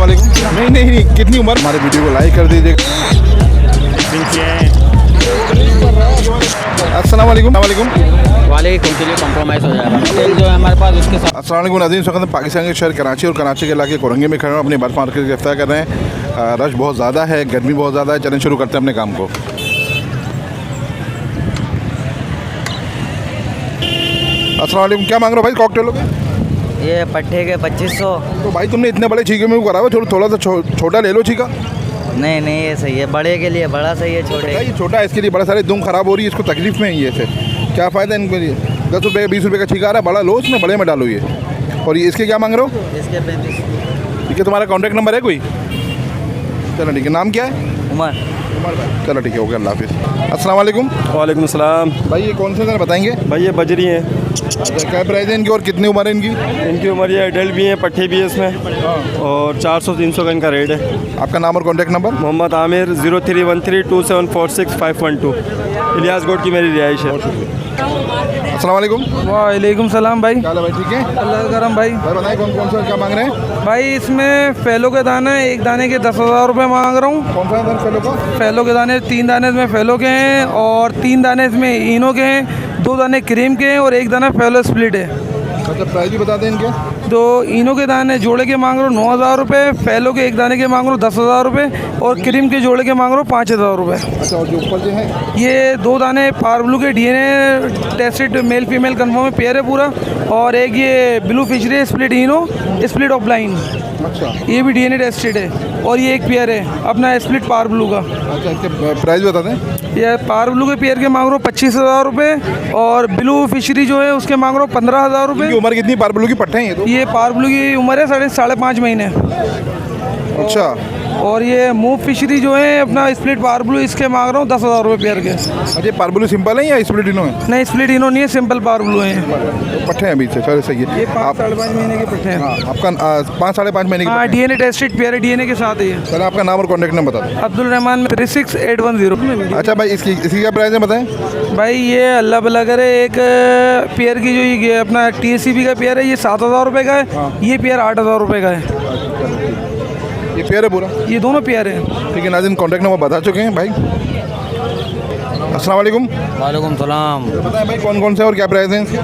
अस्सलाम वालेकुम। नहीं, कितनी उम्र? हमारे वीडियो को लाइक कर दीजिए। अस्सलाम वालेकुम। वालेकुम, के लिए कॉम्प्रोमाइज़ हो जाएगा। तेल जो है हमारे पास उसके साथ। अस्सलाम वालेकुम नाज़रीन, स्वागत है पाकिस्तान के शहर कराची और कराची के इलाके कोरंगे में खड़े हैं। अपनी बर्फ मार्केट की इफ्तार कर रहे हैं। रश बहुत ज़्यादा है, गर्मी बहुत ज़्यादा है। चलें शुरू करते हैं अपने काम को। अस्सलाम वालेकुम। क्या मांग रहे हो भाई कॉकटेलों के? ये पट्टे के 2500। तो भाई तुमने इतने बड़े छीके में करा हुआ, थोड़ा सा छोटा ले लो छीका। नहीं ये सही है, बड़े के लिए बड़ा सही है, छोटे ये छोटा है, इसके लिए बड़ा। सारे दुम ख़राब हो रही है, इसको तकलीफ में है ये से। क्या फ़ायदा इनके लिए? 10 रुपये 20 रुपये का छीका आ रहा है, बड़ा लो उसमें, बड़े में डालो ये। और ये इसके क्या मांग रहे हो? इसके 35। ठीक है, तुम्हारा कॉन्टैक्ट नंबर है कोई? चलो ठीक है, नाम क्या है? उमर भाई। चलो ठीक है, ओके, अल्लाह हाफिज़। अस्सलाम वालेकुम। वालेकुम सलाम। भाई ये कौन से ज़रा बताएंगे? भाई ये बजरी हैं। अच्छा, क्या प्राइस है इनकी और कितनी उम्र है इनकी? इनकी उम्र ये एडल्ट भी है, पट्टे भी है इसमें, और 400-300 का इनका रेट है। आपका नाम और कॉन्टैक्ट नंबर? मोहम्मद आमिर, 03132746 इलियास गोड की मेरी रिहाइश है। अस्सलाम वालेकुम। वालेकुम सलाम भाई। क्या हाल है भाई, ठीक है? अल्लाह करम भाई। भाई बताएं कौन सा क्या मांग रहे हैं? भाई इसमें फैलो के दाने, एक दाने के 10,000 रुपये मांग रहा हूँ। कौन सा है फैलो का? फैलो के दाने 3 दाने इसमें फैलो के हैं, और 3 दाने इसमें इनो के हैं, 2 दाने क्रीम के हैं, और 1 दाना फैलो स्प्लिट है। अच्छा, प्राइस भी बता दें इनके। तो इनो के दाने जोड़े के मांग रहा हूँ 9,000 रुपये, फैलो के एक दाने के मांग रहा हूँ 10,000 रुपये, और क्रीम के जोड़े के मांग रहा हूँ 5,000 रुपये। अच्छा, और जो ऊपर जो है ये 2 दाने पार ब्लू के DNA tested male female confirm है, पेयर है पूरा, और एक ये blue fishery split Eno split of line, अच्छा ये भी DNA टेस्टेड है, और ये एक पेयर है अपना स्प्लिट पार ब्लू का। अच्छा, इसके प्राइस बता दें। ये पार ब्लू के पेयर के मांग रहा हूँ 25,000 रुपये, और ब्लू फिशरी जो है उसके मांग रहा हूँ 15,000 इनकी रुपये। उम्र कितनी? पार ब्लू की पट्टे हैं ये तो। ये पार ब्लू की उम्र है 5.5 महीने। अच्छा, और ये मूव फिशरी जो है अपना स्प्लिट पार ब्लू, इसके मांग रहा हूँ 10,000 रुपये पेयर के। अच्छा, पार ब्लू सिंपल है या स्प्लिट इनो है? नहीं, स्प्लिट इनो नहीं है, सिंपल पार ब्लू है। पट्टे हैं अभी से, चलो सही है। ये 5.5 महीने के पट्टे हैं। हाँ, आपका 5-5.5 महीने की हाँ, पट्टे हैं। DNA टेस्टेड पेयर है, DNA के साथ है ये। चलो आपका नाम और कॉन्टैक्ट नंबर बता दें। अब्दुल रहमान 36810। अच्छा भाई, इसकी क्या प्राइस है बताएं? भाई ये अल्लाह भला करे, एक पेयर की जो ये अपना TSCB का पेयर है ये 7,000 रुपये का है, ये पेयर 8,000 रुपये का है। ये पेयर है पूरा? ये दोनों पेयर हैं। ठीक है नाज़रीन, कॉन्टैक्ट नंबर बता चुके हैं भाई। अस्सलाम वालेकुम। वालेकुम सलाम। बताएं भाई कौन से और क्या प्राइस हैं इसके?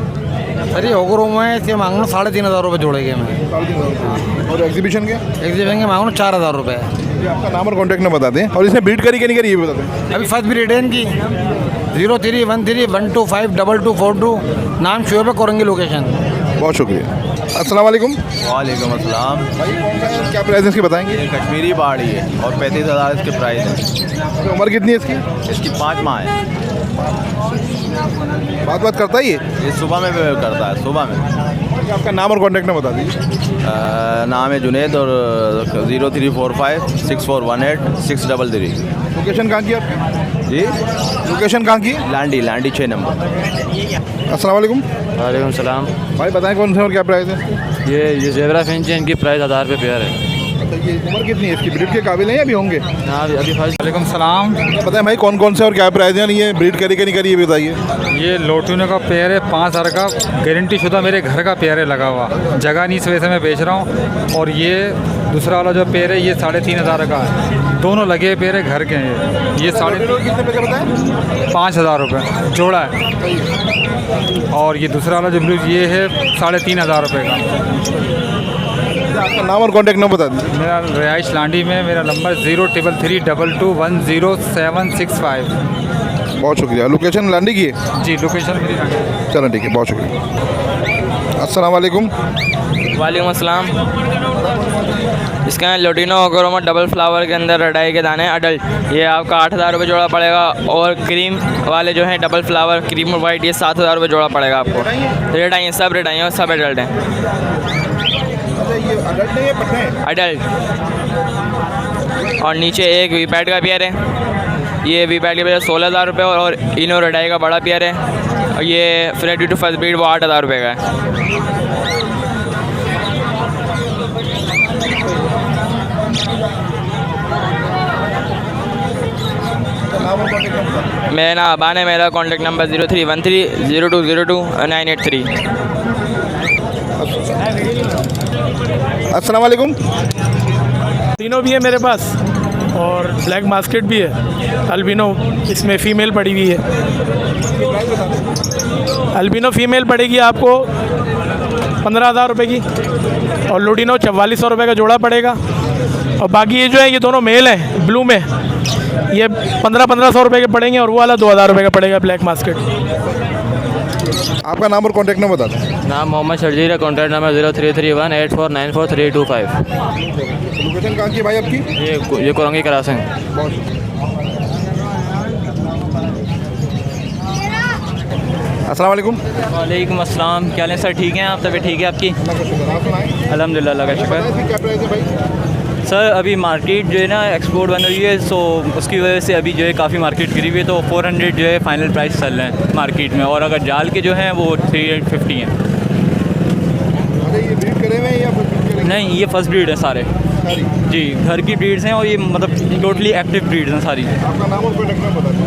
सर ये ओगरो में इसके मांगना 3,500 रुपये जोड़े के मैं, और एग्जीबिशन के? एग्जीबिशन के मांगना 4,000 रुपये। ये आपका नाम और कॉन्टैक्ट नंबर बता दें, और इसने ब्रीड करी कि नहीं करी ये भी बता दें। अभी फर्स्ट ब्रीड है इनकी 0313125242, नाम शुएब है, कोरंगी लोकेशन। बहुत शुक्रिया। अस्सलाम वालेकुम। वालेकुम अस्सलाम। भाई कौन सा है, क्या प्राइस है इसके बताएंगे? ये कश्मीरी बाड़ी है और 35,000 इसके प्राइस है। तो उम्र कितनी है इसकी? इसकी 5 माह है। बात करता है ये? ये सुबह में करता है, सुबह में। अच्छा, आपका नाम और कॉन्टैक्ट नंबर बता दीजिए। नाम है जुनेद, और 034564186333। लोकेशन कहाँ की आपकी? जी, लोकेशन कहाँ की? लांडी 6 नंबर। अस्सलाम वालेकुम। वालेकुम सलाम। भाई बताएं कौन से और क्या प्राइस है? ये जेबरा फिंच है, इनकी प्राइस 1,000 रुपये पेयर है। अच्छा, ये उम्र कितनी है इसकी? ब्रीड के काबिल है या अभी होंगे? हाँ, अभी फर्स्ट। वालेकुम सलाम। बताएं भाई कौन से और क्या प्राइस है? ये ब्रीड करी कि नहीं करी ये भी बताइए। ये लोटूने का पेयर है 5,000 का, गारंटी शुदा मेरे घर का पेयर है लगा हुआ, जगह नहीं इस वजह से मैं बेच रहा हूँ। और ये दूसरा वाला जो पेयर है ये 3,500 का है, दोनों लगे पेयर है, घर के हैं ये 5,000 रुपये जोड़ा है। और ये दूसरा वाला जो ब्लू ये है 3,500 रुपये का। आपका नाम और कॉन्टैक्ट नंबर बता दीजिए। मेरा रिहाइश लांडी में, मेरा नंबर 0332210665। बहुत शुक्रिया। लोकेशन लांडी की है? जी, लोकेशन मेरी लांडी। चलो ठीक है, बहुत शुक्रिया। अस्सलाम वालेकुम। वालेकुम अस्सलाम। इसका लोटिनो ओगरोमा डबल फ्लावर के अंदर रडाई के दाने अडल्ट, ये आपका 8,000 रुपये जोड़ा पड़ेगा। और क्रीम वाले जो हैं डबल फ्लावर क्रीम और वाइट, ये 7,000 रुपये जोड़ा पड़ेगा आपको। रेड आई सब रेड आई हैं, सब एडल्ट हैं। अडल्ट। और नीचे एक वीपैड का पेयर है, ये वीपैड का पेयर 16,000 रुपये, और इनो रेडाई का बड़ा पेयर है, और ये फ्रेडी टू फर्स्ट ब्रीड वो 8,000 रुपये का है। मेरा नाम अबान है, मेरा कॉन्टैक्ट नंबर 03130202 983। अस्सलाम वालेकुम। तीनों भी है मेरे पास और ब्लैक मास्केट भी है। अल्बिनो इसमें फ़ीमेल पड़ी हुई है। अल्बिनो फ़ीमेल पड़ेगी आपको 15,000 रुपये की और लुडिनो 4400 रुपये का जोड़ा पड़ेगा। और बाकी ये जो है ये दोनों मेल हैं ब्लू में, ये 1500 रुपये के पड़ेंगे और वो वाला 2000 रुपये का पड़ेगा ब्लैक मास्केट। आपका नाम और कॉन्टैक्ट नंबर बता दें। नाम मोहम्मद शर्जीर है, कॉन्टैक्ट नंबर 03318494 325। लोकेशन कहाँ की है भाई आपकी? ये कोरंगी करासिंग। अस्सलाम वालेकुम। वालेकुम अस्सलाम। क्या हाल है सर, ठीक हैं आप? तबीयत ठीक है आपकी? अल्हम्दुलिल्लाह, अल्लाह का शुक्र। क्या प्राइस है भाई? सर अभी मार्केट जो है ना एक्सपोर्ट बन रही है, सो उसकी वजह से अभी जो है काफ़ी मार्केट गिरी हुई है, तो 400 जो है फाइनल प्राइस चल रहे हैं मार्केट में। और अगर जाल के जो हैं वो 350 हैं। अरे ये ब्रीड करे हुए हैं या नहीं, ये फर्स्ट ब्रीड है सारे जी, घर की ब्रीड्स हैं और ये मतलब टोटली एक्टिव ब्रीड्स हैं सारी। आपका नाम और कॉन्टैक्ट नंबर बता दें।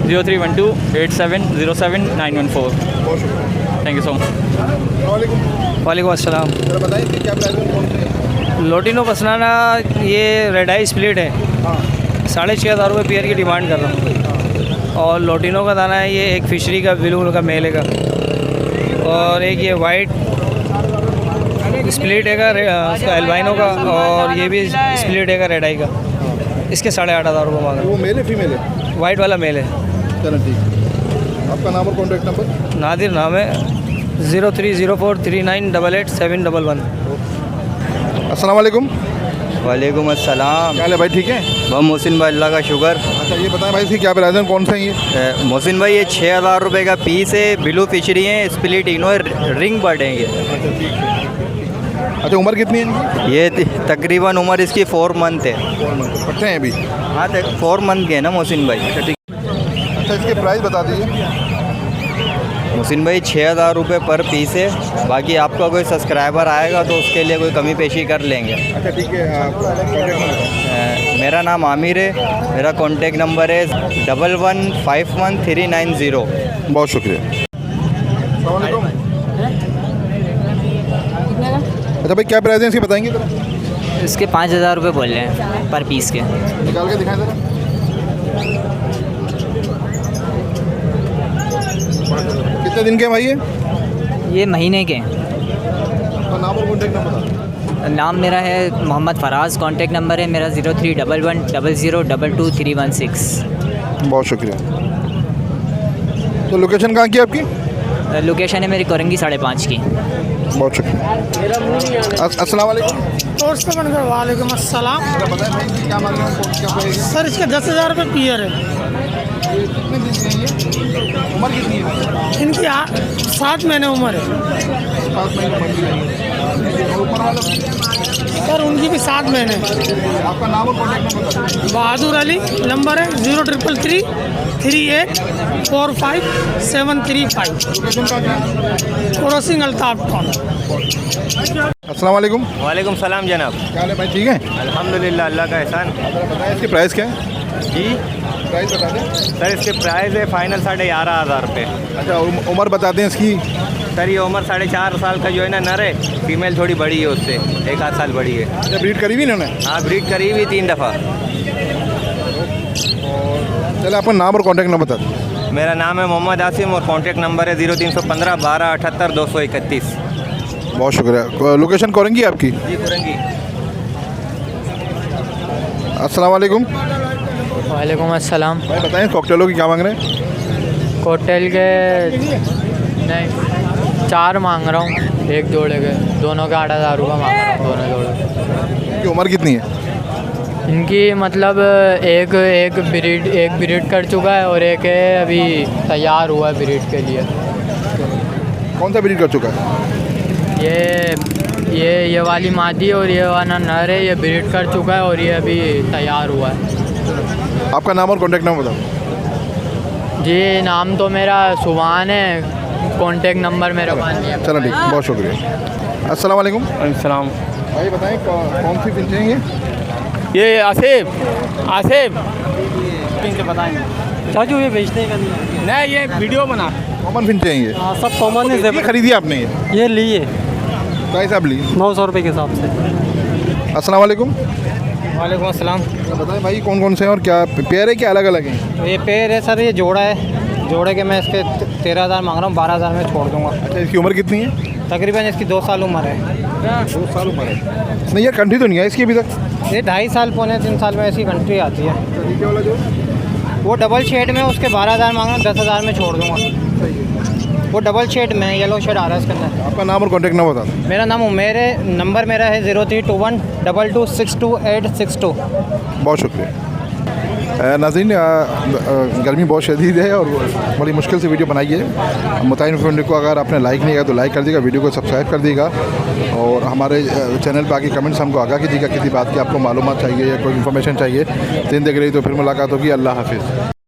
031287070914। Thank you so much. वालेकुम अस्सलाम। बताइए क्या प्राइस है, कौन से? लोटिनो पसनाना ये रेड आई स्प्लिट है, 6,500 रुपये पेयर की डिमांड कर रहा हूँ। और लोटिनो का दाना है ये एक फिशरी का ब्लू का मेले का, और एक ये वाइट स्प्लिट है उसका एल्बाइनो का, और ये भी स्प्लिट है रेड आई का। इसके 8,500 रुपये मांग रहा वो मेल है फीमेल है? हूँ। वाइट वाला मेल है। चलो ठीक है। आपका नाम और कॉन्टैक्ट नंबर? नादिर नाम है, 030439887111। अस्सलाम वालेकुम। वालेकुम अस्सलाम। क्या हाल है भाई, ठीक है? वह मोहसिन भाई अल्लाह का शुक्र। अच्छा ये बताएं भाई इसकी क्या प्राइस है, कौन सा है ये? मोहसिन भाई ये 6,000 रुपये का पीस है। ब्लू फिशरी है, स्प्लिट इनो रिंग बर्ड है ये। अच्छा उम्र कितनी है इनकी? ये तकरीबन उम्र इसकी 4 मंथ है। पट्टे हैं अभी? हाँ 4 मंथ के है ना मोहसिन भाई। अच्छा इसके प्राइस बता दीजिए। मोहसिन भाई 6,000 रुपये पर पीस है। बाकी आपका कोई सब्सक्राइबर आएगा तो उसके लिए कोई कमी पेशी कर लेंगे। अच्छा ठीक है, आप कॉन्टैक्ट नंबर बताओ। मेरा नाम आमिर है, मेरा कॉन्टेक्ट नंबर है 11511390। बहुत शुक्रिया। अस्सलाम वालेकुम। अच्छा भाई क्या प्राइस है इसके बताएंगे जरा? इसके 5,000 रुपये बोल रहे हैं पर पीस के। निकाल के दिखाएं जरा। कितने दिन के हैं भाई ये महीने के। आपका नाम और कॉन्टैक्ट नंबर बता। नाम मेरा है मोहम्मद फराज, कॉन्टैक्ट नंबर है मेरा 031100222316। बहुत शुक्रिया। तो लोकेशन कहाँ की है आपकी? लोकेशन है मेरी कोरंगी 5.5 की। बहुत शुक्रिया। अस्सलाम वालेकुम। वालेकुम अस्सलाम। बताएं भाई क्या मांग रहे हैं, क्या प्राइस है? सर इसके 10,000 रुपये पियर है। कितने दिन के हैं ये? उम्र कितनी है? इनकी 7 महीने उम्र है। 7 महीने उम्र की है। और ऊपर वाला सर उनकी भी 7 महीने। आपका नाम और कॉन्टैक्ट नंबर बता दीजिए। बहादुर अली नंबर है 0333384575। लोकेशन कहाँ की है? Crossing Altaf town. अस्सलाम वालेकुम। वालेकुम सलाम जनाब। क्या हाल है भाई, ठीक है? अल्हम्दुलिल्लाह, अल्लाह का एहसान। बताएं इसकी प्राइस क्या है? जी प्राइस बता दें। सर इसके प्राइस है फाइनल 11,500 रुपये। अच्छा उम्र बता दें इसकी। सर ये उम्र 4.5 साल का जो है ना नर है, फीमेल थोड़ी बड़ी है उससे, 1 साल बड़ी है। अच्छा ब्रीड करी हुई इन्होंने? हाँ ब्रीड करी हुई 3 दफ़ा। चलो आपका नाम और कॉन्टैक्ट नंबर बता दें। मेरा नाम है मोहम्मद आसिम और कॉन्टैक्ट नंबर है 0315 12 78 231। बहुत शुक्रिया। लोकेशन कोरंगी आपकी? जी कुरंगी। अस्सलाम वालेकुम। वालेकुम अस्सलाम। भाई बताएं कॉकटेलों की क्या मांग रहे हैं? कोटेल के नहीं 4 मांग रहा हूँ, एक जोड़े के, दोनों के 8,000 रुपये मांग रहा हूँ, दोनों जोड़े। इनकी उम्र कितनी है? इनकी मतलब एक ब्रीड कर चुका है और एक है अभी तैयार हुआ है ब्रीड के लिए। कौन सा ब्रीड कर चुका है? ये वाली मादी और ये वाला नर है, ये ब्रीड कर चुका है और ये अभी तैयार हुआ है। आपका नाम और कॉन्टैक्ट नंबर बताओ। जी नाम तो मेरा सुभान है, कॉन्टैक्ट नंबर मेरे पास नहीं है। चलो ठीक, बहुत शुक्रिया। अस्सलाम वालेकुम। सलाम। भाई बताएं कौन सी फिंच हैं ये आसिफ इनसे बताएंगे चाचू ये बेचने का नहीं, ये वीडियो बना। कॉमन फिंच हैं ये? हाँ सब कॉमन ये खरीदी आपने ये लिए प्राइस आप ली? 900 रुपये के हिसाब से। अस्सलाम वालेकुम। वालेकुम अस्सलाम। बताएं भाई कौन कौन से हैं और क्या पेयर है, क्या अलग अलग हैं? ये पेड़ है सर, ये जोड़ा है। जोड़े के मैं इसके 13,000 मांग रहा हूँ, 12,000 में छोड़ दूँगा। अच्छा, इसकी उम्र कितनी है? तकरीबन इसकी 2 साल उम्र है। 2 साल उम्र है। नहीं यार, कंट्री तो नहीं है इसकी अभी तक। ये 2.5 साल पौने 3 साल में ऐसी कंट्री आती है। ये वाला जो वो डबल शेड में उसके 12,000 मांग रहा हूँ, 10,000 में छोड़ दूँगा। वो डबल शेड में येलो शेड आ रहा है इसके अंदर। आपका नाम और कॉन्टैक्ट नंबर बता दें। मेरा नाम उमेर है, नंबर मेरा है 0321226282। बहुत शुक्रिया। नाज़रीन, गर्मी बहुत शदीद है और बड़ी मुश्किल से वीडियो बनाई है। मुताइन वीडियो को अगर आपने लाइक नहीं किया तो लाइक कर दीजिएगा, वीडियो को सब्सक्राइब कर दीजिएगा और हमारे चैनल पर आके कमेंट्स हमको आगाह कीजिएगा किसी बात की आपको मालूमात चाहिए या कोई इन्फॉर्मेशन चाहिए। दिन देख रही तो फिर मुलाकात होगी। अल्लाह हाफिज़।